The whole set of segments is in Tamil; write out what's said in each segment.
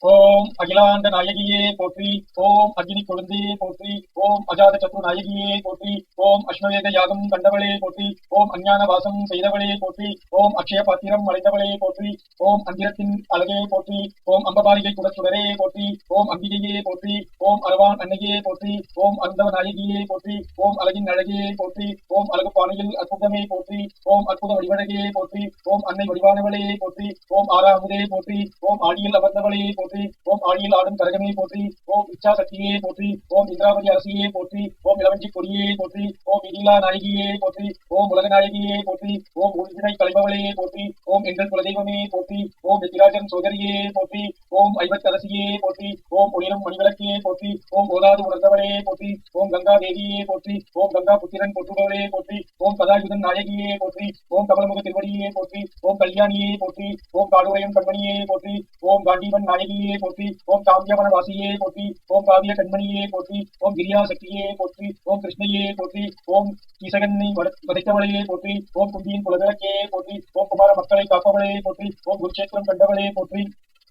ஓம் அகிலாண்ட நாயகியே போற்றி. ஓம் அக்னி கொழுந்தே போற்றி. ஓம் அஜாத சத்ரு நாயகியே போற்றி. ஓம் அஸ்வவேத யாகம் கண்டவளே போற்றி. ஓம் அஞ்ஞான வாசம் செய்தவளே போற்றி. ஓம் அக்ஷய பாத்திரம் அடைந்தவளே போற்றி. ஓம் அந்திரத்தின் அழகே போற்றி. ஓம் அம்பபாலிகை குடச்சுடரே போற்றி. ஓம் அம்பிகையே போற்றி. ஓம் அரவான் அன்னையே போற்றி. ஓம் அருந்தவ நாயகியே போற்றி. ஓம் அழகின் அழகே போற்றி. ஓம் அழகு பானையில் அற்புதமே போற்றி. ஓம் அற்புத வடிவழகே போற்றி. ஓம் அன்னை வடிவானவளே போற்றி. ஓம் ஆறாமுதே போற்றி. ஓம் ஆடியில் அமர்ந்தவளே போற்றி. ஓம் ஆடியில் ஆடும் கரகமே போற்றி. ஓம் இச்சா சக்தியே போற்றி. ஓம் இந்திராவதி அரசியே போற்றி. ஓம் இளவஞ்சி கொடியே போற்றி. ஓம் இடிலா நாயகியே போற்றி. ஓம் உலக நாயகியே போற்றி. ஓம் உள்வினை கலைபவளே போற்றி. ஓம் எங்கள் குலதெய்வமே போற்றி. ஓம் எத்திராஜன் சோதரியே போற்றி. ஓம் ஐவத்தரசியே போற்றி. ஓம் ஒளிரும் மணிவிளக்கே போற்றி. ஓம் ஓதாது உணர்ந்தவளே போற்றி. ஓம் கங்கா தேவியே போற்றி. ஓம் கங்கா புத்திரன் போற்றுபவளே போற்றி. ஓம் கதாயுதன் நாயகியே போற்றி. ஓம் கமலமுக திருவடியே போற்றி. ஓம் கல்யாணியே போற்றி. ஓம் காடுரையும் கண்மணியே போற்றி. ஓம் காண்டீவன் நாயகியே போற்றி. ஓம் காந்தியவன வாசியே போற்றி. ஓம் காவிய கண்மணியே போற்றி. ஓம் கிரியா சக்தியே போற்றி. ஓம் கிருஷ்ணையே போற்றி. ஓம் கீசகனை வதைத்தவளையே போற்றி. ஓம் குந்தியின் குலவிளக்கே போற்றி. ஓம் குமார மக்களை காப்பவளே போற்றி. ஓம் குருட்சேத்திரம் கண்டவளே போற்றி.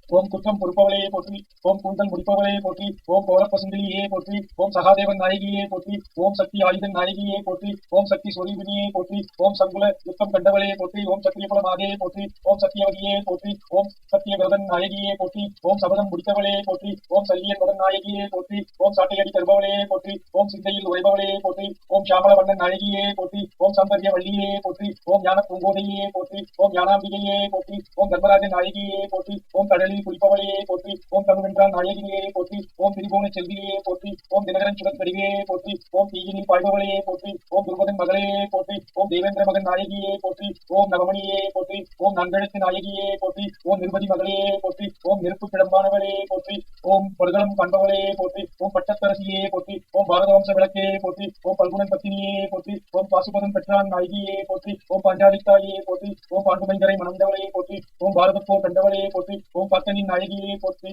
ஓம் குற்றம் பொறுப்பவளே போற்றி. ஓம் கூந்தல் முடிப்பவளே போற்றி. ஓம் கோலப்பசுந்திரியே போற்றி. ஓம் சகாதேவன் நாயகியே போற்றி. ஓம் சக்தி ஆயுதன் நாயகியே போற்றி. ஓம் சக்தி சொரூபினியே போற்றி. ஓம் சங்குல யுத்தம் கண்டவளே போற்றி. ஓம் சத்தியகுல மாதே போற்றி. ஓம் சத்தியவதியே போற்றி. ஓம் சத்தியவிரதன் நாயகியே போற்றி. ஓம் சபதம் முடித்தவளே போற்றி. ஓம் சல்லியன் மதன் நாயகியே போற்றி. ஓம் சாட்டையடி தருபவளே போற்றி. ஓம் சிந்தையில் உரைபவளே போற்றி. ஓம் சாமல வண்ணன் நாயகியே போற்றி. ஓம் சந்தர்ய வள்ளியே போற்றி. ஓம் ஞான பூங்கோதையே போற்றி. ஓம் ஞானாம்பிகையே போற்றி. ஓம் தர்மராஜன் நாயகியே போற்றி. ஓம் கடலில் குளிப்பவளையே போற்றி. ஓம் தமிழ்வென்றான் நாயகியே போற்றி. ஓம் திரிபுவன செல்வியே போற்றி. ஓம் தினகரன் சுடற்கரிவே போற்றி. ஓம் தீயினில் பாய்பவளையே போற்றி. ஓம் துருபதன் மகளே போற்றி. ஓம் தேவேந்திர மகன் நாயகியே போற்றி. ஓம் நவமணியே போற்றி. ஓம் நன்கெழுத்து நாயகியே போற்றி. ஓம் நிருபதி மகளே போற்றி. ஓம் நெருப்பு கிடம்பானவளே போற்றி. ஓம் படுகளம் காண்பவளே போற்றி. ஓம் பட்டத்தரசியே போற்றி. ஓம் பாரதவம்ச விளக்கே போற்றி. ஓம் பல்குணன் பத்தினியே போற்றி. ஓம் பாசுபதன் பெற்றான் நாயகியே போற்றி. ஓம் பாஞ்சாலித்தாயே போற்றி. ஓம் பாண்டுமைந்தரை மணந்தவளே போற்றி. ஓம் பாரதப்போர் கண்டவளே போற்றி. ஓம் பத்தனின் நாயகியே போற்றி.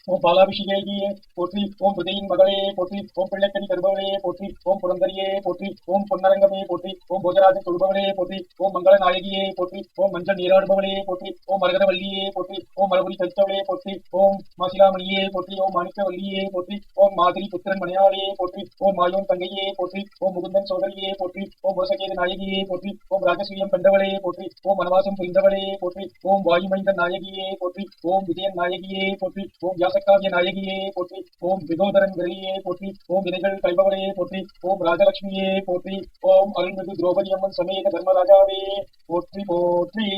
ஓம் பாலாபிஷேகியே போற்றி. ஓம் விதையின் மகளே போற்றி. ஓம் பிள்ளைக்கனி தருபவளே போற்றி. ஓம் புரந்தரியே போற்றி. ஓம் பொன்னரங்கமே போற்றி. ஓம் போஜராஜ தொழுபவளே போற்றி. ஓம் மங்கள நாயகியே போற்றி. ஓம் மஞ்சள் நீராடுபவளே போற்றி. ஓம் மரகதவல்லியே போற்றி. ஓம் மரபுரி தரித்தவளே போற்றி. ஓம் மாசிலாமணியே போற்றி. ஓம் மாணிக்கவல்லியே போற்றி. ஓம் மாதிரி புத்திரன் மணியாளே போற்றி. ஓம் மாயோன் தங்கையே போற்றி. ஓம் முகுந்தன் சோதரியே போற்றி. ஓம் முரசகேது நாயகியே போற்றி. ஓம் ராஜசூயம் கண்டவளே போற்றி. ஓம் வனவாசம் புரிந்தவளே போற்றி. ஓம் வாயுமைந்தன் நாயகியே போற்றி. ஓம் விஜயன் நாயகியே போற்றி. ஓம் வியாசக்காவிய நாயகியே போற்றி. ஓம் விகோதரன் விரலியே போற்றி. ஓம் வினைகள் கல்பவளையே போற்றி. ஓம் ராஜலட்சுமியே போற்றி. ஓம் அருள்மிகு திரௌபதி அம்மன் சமேத தர்மராஜாவே போற்றி போற்றி.